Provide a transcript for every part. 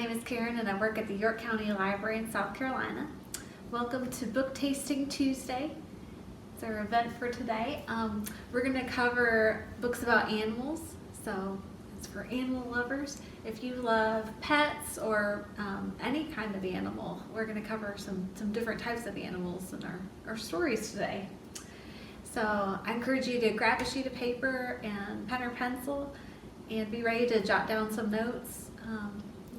name is Karen and I work at the York County Library in South Carolina. Welcome to Book Tasting Tuesday. It's our event for today. We're going to cover books about animals, so it's for animal lovers. If you love pets or any kind of animal, we're going to cover some different types of animals in our stories today. So I encourage you to grab a sheet of paper and pen or pencil and be ready to jot down some notes.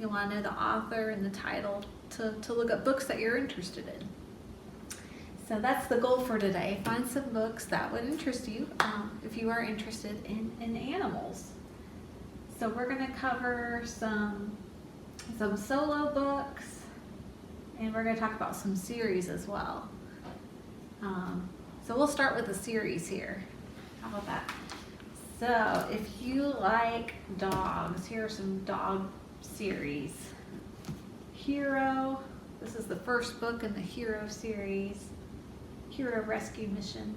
You'll want to know the author and the title to look up books that you're interested in. So that's the goal for today. Find some books that would interest you if you are interested in animals. So we're going to cover some solo books, and we're going to talk about some series as well. So we'll start with a series here. How about that? So if you like dogs, here are some dog series. Hero, this is the first book in the Hero series. Hero Rescue Mission.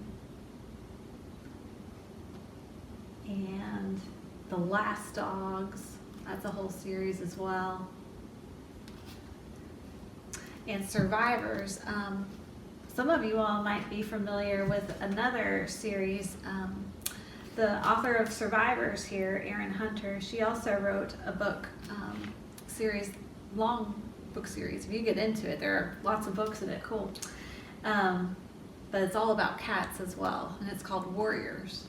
And The Last Dogs, that's a whole series as well. And Survivors, some of you all might be familiar with another series. The author of Survivors here, Erin Hunter, she also wrote a book series, long book series. If you get into it, there are lots of books in it, cool. But it's all about cats as well, and it's called Warriors.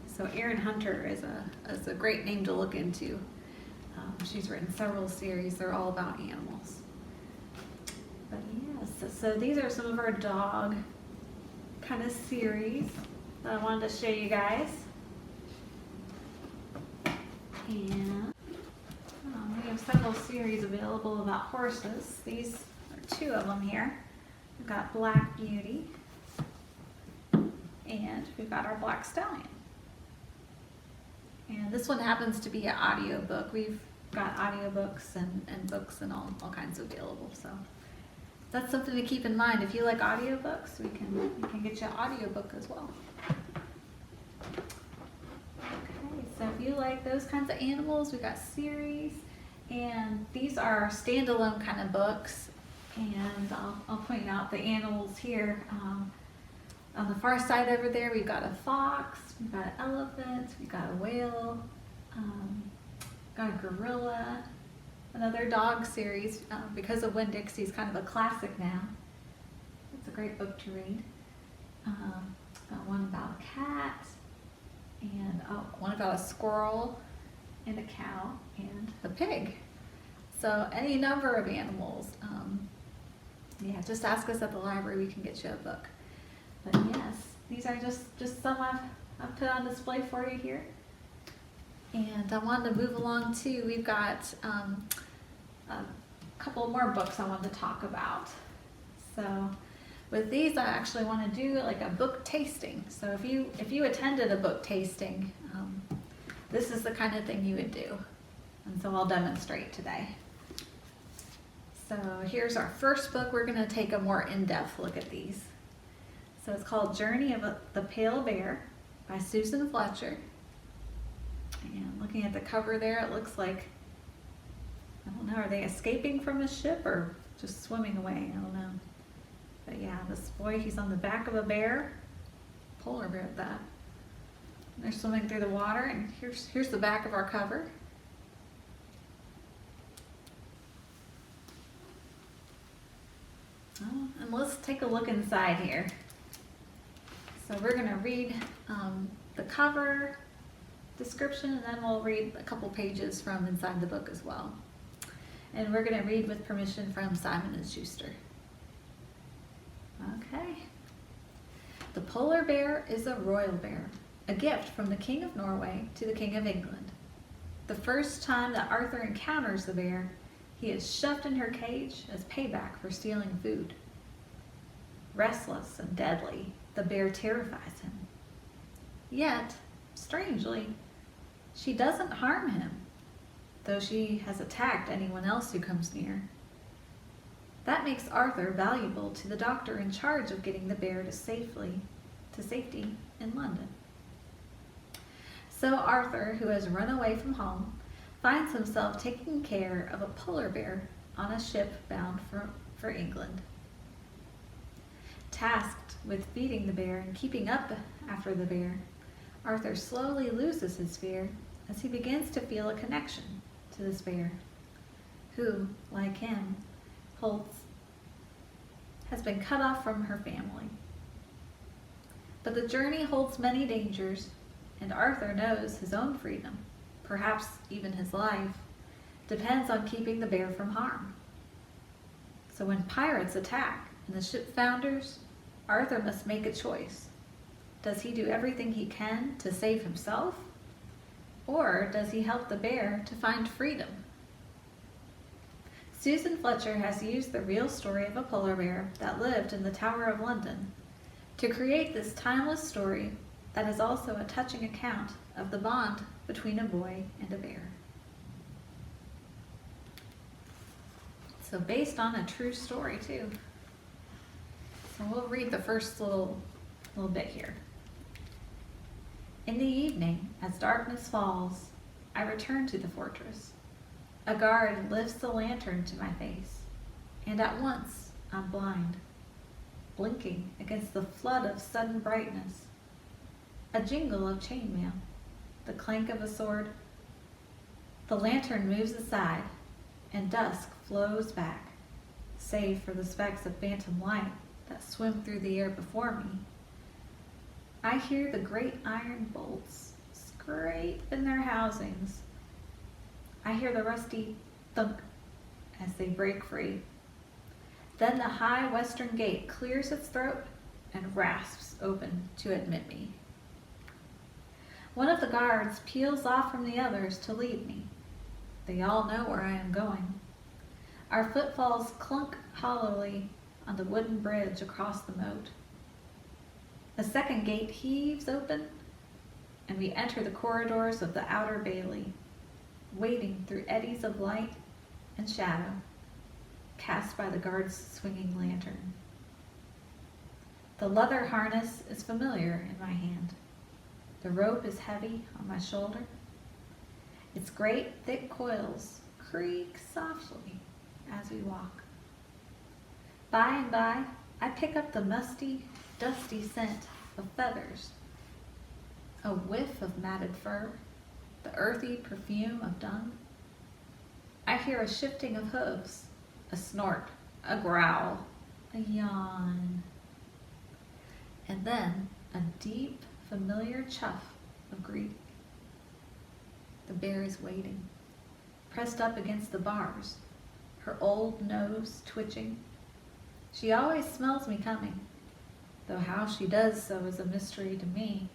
So Erin Hunter is a great name to look into. She's written several series. They're all about animals. But yes, so these are some of our dog kind of series that I wanted to show you guys. And we have several series available about horses. These are two of them here. We've got Black Beauty, and we've got our Black Stallion. And this one happens to be an audiobook. We've got audiobooks and books and all kinds available. So that's something to keep in mind. If you like audiobooks, we can get you an audiobook as well. Okay, so if you like those kinds of animals, we've got series, and these are standalone kind of books. And I'll point out the animals here. On the far side over there, we've got a fox, we've got an elephant, we've got a whale, got a gorilla, another dog series. Because of Winn-Dixie's kind of a classic now. It's a great book to read. Got one about a cat, and one about a squirrel, and a cow, and a pig. So any number of animals. Just ask us at the library, we can get you a book. But yes, these are just some I've put on display for you here. And I wanted to move along too. We've got a couple more books I wanted to talk about. So with these, I actually want to do like a book tasting. So if you attended a book tasting, this is the kind of thing you would do. And so I'll demonstrate today. So here's our first book. We're going to take a more in-depth look at these. So it's called Journey of the Pale Bear by Susan Fletcher. And looking at the cover there, it looks like, I don't know, are they escaping from a ship or just swimming away? I don't know. But yeah, this boy, he's on the back of a bear, polar bear at that. And they're swimming through the water, and here's the back of our cover. And let's take a look inside here. So we're going to read the cover description, and then we'll read a couple pages from inside the book as well. And we're going to read with permission from Simon Schuster. Okay. The polar bear is a royal bear, a gift from the King of Norway to the King of England. The first time that Arthur encounters the bear, he is shoved in her cage as payback for stealing food. Restless and deadly, the bear terrifies him. Yet, strangely, she doesn't harm him, though she has attacked anyone else who comes near. That makes Arthur valuable to the doctor in charge of getting the bear to safety in London. So Arthur, who has run away from home, finds himself taking care of a polar bear on a ship bound for England. Tasked with feeding the bear and keeping up after the bear, Arthur slowly loses his fear as he begins to feel a connection to this bear, who, like him, has been cut off from her family. But the journey holds many dangers, and Arthur knows his own freedom, perhaps even his life, depends on keeping the bear from harm. So when pirates attack and the ship founders, Arthur must make a choice. Does he do everything he can to save himself? Or does he help the bear to find freedom? Susan Fletcher has used the real story of a polar bear that lived in the Tower of London to create this timeless story that is also a touching account of the bond between a boy and a bear. So based on a true story too. So we'll read the first little bit here. In the evening, as darkness falls, I return to the fortress. A guard lifts the lantern to my face, and at once I'm blind, blinking against the flood of sudden brightness. A jingle of chainmail, the clank of a sword. The lantern moves aside, and dusk flows back, save for the specks of phantom light that swim through the air before me. I hear the great iron bolts scrape in their housings. I hear the rusty thunk as they break free. Then the high western gate clears its throat and rasps open to admit me. One of the guards peels off from the others to lead me. They all know where I am going. Our footfalls clunk hollowly on the wooden bridge across the moat. A second gate heaves open, and we enter the corridors of the outer bailey, wading through eddies of light and shadow cast by the guard's swinging lantern. The leather harness is familiar in my hand. The rope is heavy on my shoulder. Its great thick coils creak softly as we walk. By and by, I pick up the musty, dusty scent of feathers, a whiff of matted fur, the earthy perfume of dung. I hear a shifting of hooves, a snort, a growl, a yawn, and then a deep, familiar chuff of greeting. The bear is waiting, pressed up against the bars, her old nose twitching. She always smells me coming, though how she does so is a mystery to me.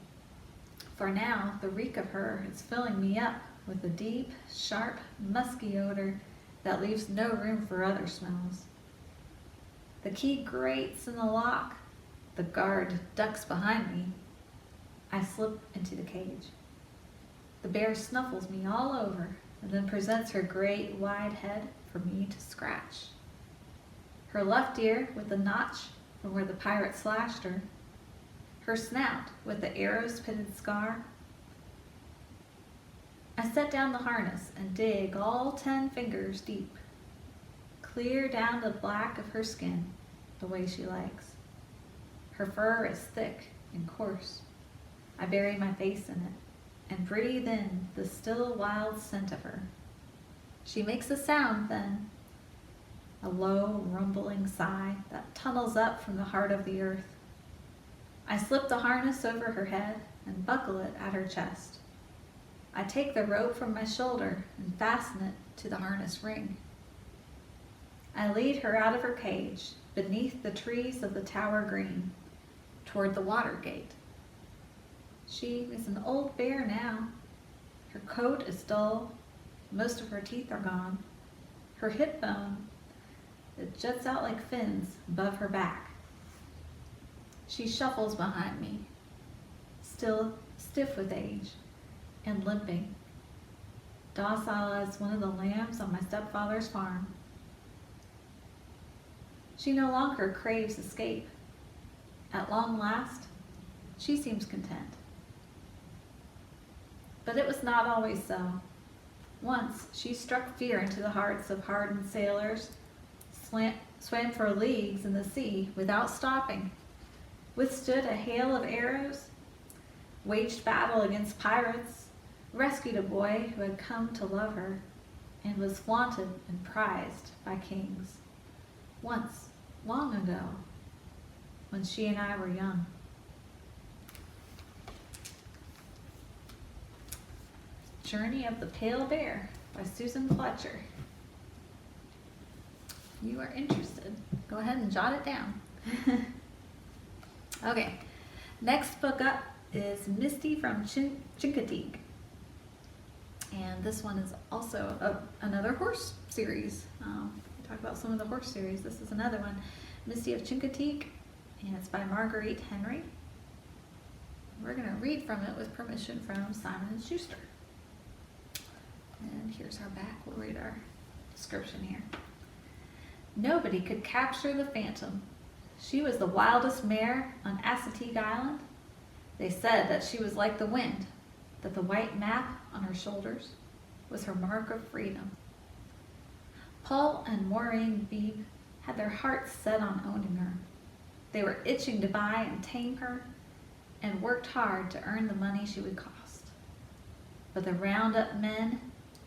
For now, the reek of her is filling me up with a deep, sharp, musky odor that leaves no room for other smells. The key grates in the lock. The guard ducks behind me. I slip into the cage. The bear snuffles me all over and then presents her great, wide head for me to scratch. Her left ear with the notch from where the pirate slashed her. Her snout with the arrow's pitted scar. I set down the harness and dig all 10 fingers deep, clear down the black of her skin the way she likes. Her fur is thick and coarse. I bury my face in it and breathe in the still wild scent of her. She makes a sound then, a low rumbling sigh that tunnels up from the heart of the earth. I slip the harness over her head and buckle it at her chest. I take the rope from my shoulder and fasten it to the harness ring. I lead her out of her cage, beneath the trees of the Tower Green, toward the water gate. She is an old bear now. Her coat is dull, most of her teeth are gone. Her hip bone, it juts out like fins above her back. She shuffles behind me, still stiff with age and limping, docile as one of the lambs on my stepfather's farm. She no longer craves escape. At long last, she seems content. But it was not always so. Once she struck fear into the hearts of hardened sailors, swam for leagues in the sea without stopping, withstood a hail of arrows, waged battle against pirates, rescued a boy who had come to love her, and was flaunted and prized by kings. Once, long ago, when she and I were young. Journey of the Pale Bear by Susan Fletcher. You are interested, go ahead and jot it down. Okay, next book up is Misty from Chincoteague. And this one is also another horse series. We talked about some of the horse series. This is another one, Misty of Chincoteague, and it's by Marguerite Henry. We're going to read from it with permission from Simon Schuster. And here's our back. We'll read our description here. Nobody could capture the Phantom. She was the wildest mare on Chincoteague Island. They said that she was like the wind, that the white map on her shoulders was her mark of freedom. Paul and Maureen Beebe had their hearts set on owning her. They were itching to buy and tame her and worked hard to earn the money she would cost. But the roundup men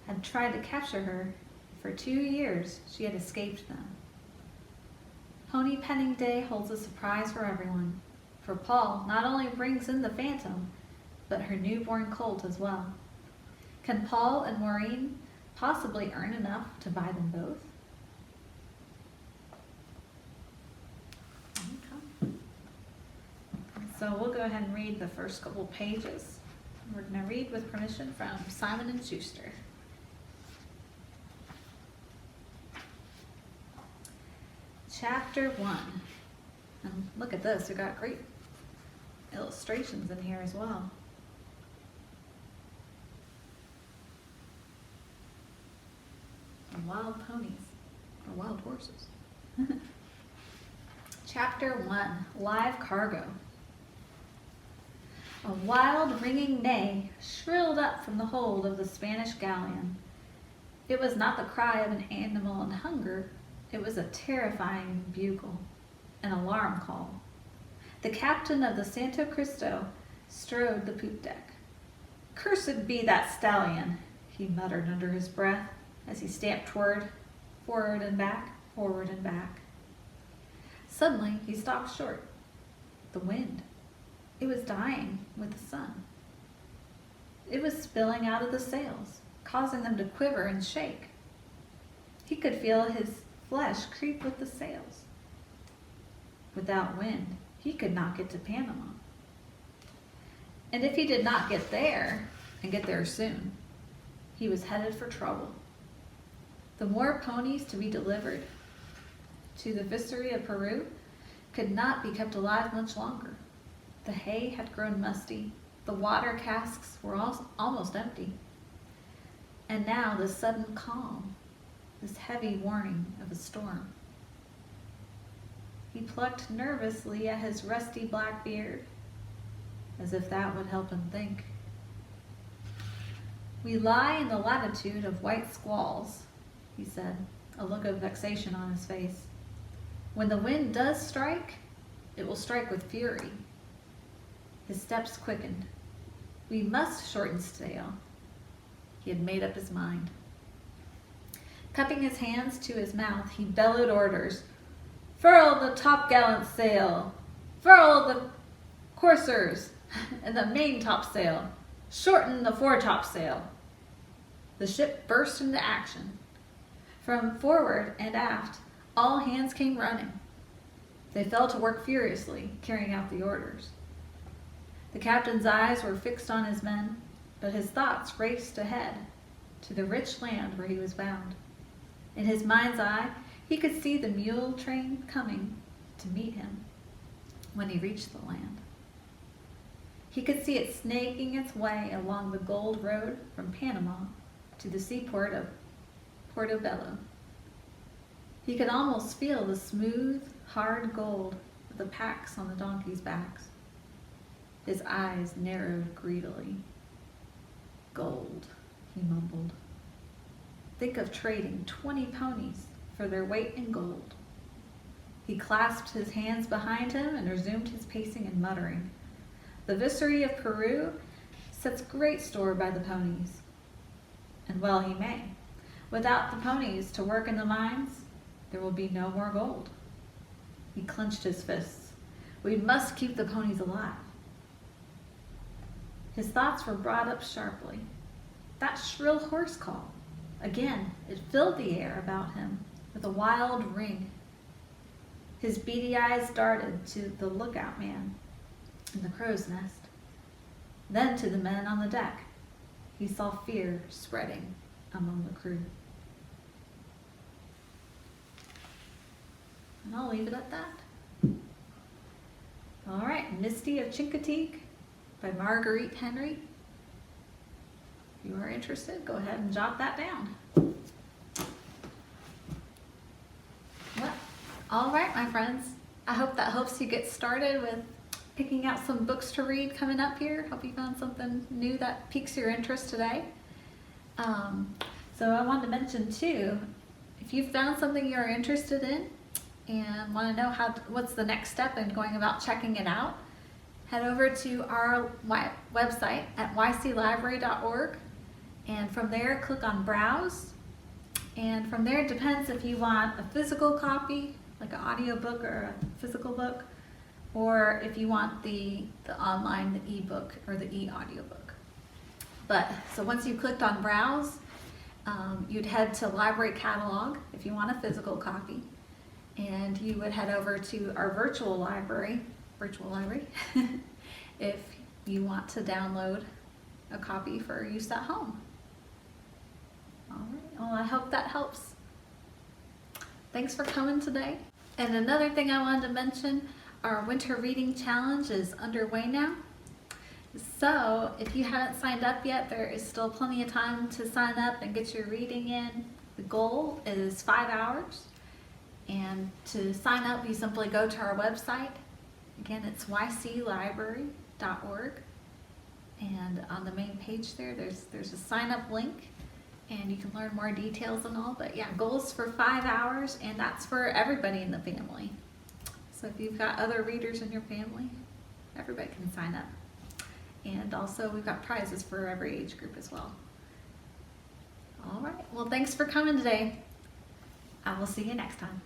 had tried to capture her. For 2 years, she had escaped them. Pony Penning Day holds a surprise for everyone, for Paul not only brings in the Phantom, but her newborn colt as well. Can Paul and Maureen possibly earn enough to buy them both? Okay. So we'll go ahead and read the first couple pages. We're going to read with permission from Simon and Schuster. Chapter 1. And look at this, we've got great illustrations in here as well. Wild ponies, or wild horses. Chapter 1, Live Cargo. A wild ringing neigh shrilled up from the hold of the Spanish galleon. It was not the cry of an animal in hunger, it was a terrifying bugle, an alarm call. The captain of the Santo Cristo strode the poop deck. "Cursed be that stallion," he muttered under his breath as he stamped forward and back, forward and back. Suddenly he stopped short. The wind. It was dying with the sun. It was spilling out of the sails, causing them to quiver and shake. He could feel his flesh creep with the sails. Without wind, he could not get to Panama. And if he did not get there, and get there soon, he was headed for trouble. The more ponies to be delivered to the viceroy of Peru could not be kept alive much longer. The hay had grown musty, the water casks were almost empty. And now this sudden calm, this heavy warning of a storm. He plucked nervously at his rusty black beard, as if that would help him think. "We lie in the latitude of white squalls," he said, a look of vexation on his face. "When the wind does strike, it will strike with fury." His steps quickened. We must shorten sail. He had made up his mind. Cupping his hands to his mouth, he bellowed orders. "Furl the topgallant sail! Furl the coursers and the main topsail! Shorten the foretopsail!" The ship burst into action. From forward and aft, all hands came running. They fell to work furiously, carrying out the orders. The captain's eyes were fixed on his men, but his thoughts raced ahead to the rich land where he was bound. In his mind's eye, he could see the mule train coming to meet him when he reached the land. He could see it snaking its way along the gold road from Panama to the seaport of Portobello. He could almost feel the smooth, hard gold of the packs on the donkeys' backs. His eyes narrowed greedily. "Gold," he mumbled. think of trading 20 ponies for their weight in gold. He clasped his hands behind him and resumed his pacing and muttering. The Viceroy of Peru sets great store by the ponies. And well he may. Without the ponies to work in the mines, there will be no more gold. He clenched his fists. We must keep the ponies alive. His thoughts were brought up sharply. That shrill horse call. Again, it filled the air about him with a wild ring. His beady eyes darted to the lookout man in the crow's nest, then to the men on the deck. He saw fear spreading among the crew. And I'll leave it at that. All right, Misty of Chincoteague by Marguerite Henry. If you are interested, go ahead and jot that down. Well, all right, my friends. I hope that helps you get started with picking out some books to read coming up here. Hope you found something new that piques your interest today. So I wanted to mention too, if you've found something you're interested in and want to know what's the next step in going about checking it out, head over to our website at yclibrary.org, and from there click on Browse, and from there it depends if you want a physical copy, like an audiobook or a physical book, or if you want the online, the ebook or the e-audiobook. So once you clicked on Browse, you'd head to Library Catalog if you want a physical copy, and you would head over to our virtual library if you want to download a copy for use at home. All right, well, I hope that helps. Thanks for coming today. And another thing I wanted to mention, our winter reading challenge is underway now. So if you haven't signed up yet, there is still plenty of time to sign up and get your reading in. The goal is 5 hours. And to sign up, you simply go to our website. Again, it's yclibrary.org. And on the main page there's a sign up link, and you can learn more details and all. But yeah, goal is for 5 hours, and that's for everybody in the family. So if you've got other readers in your family, everybody can sign up. And also we've got prizes for every age group as well. All right, well, thanks for coming today. I will see you next time.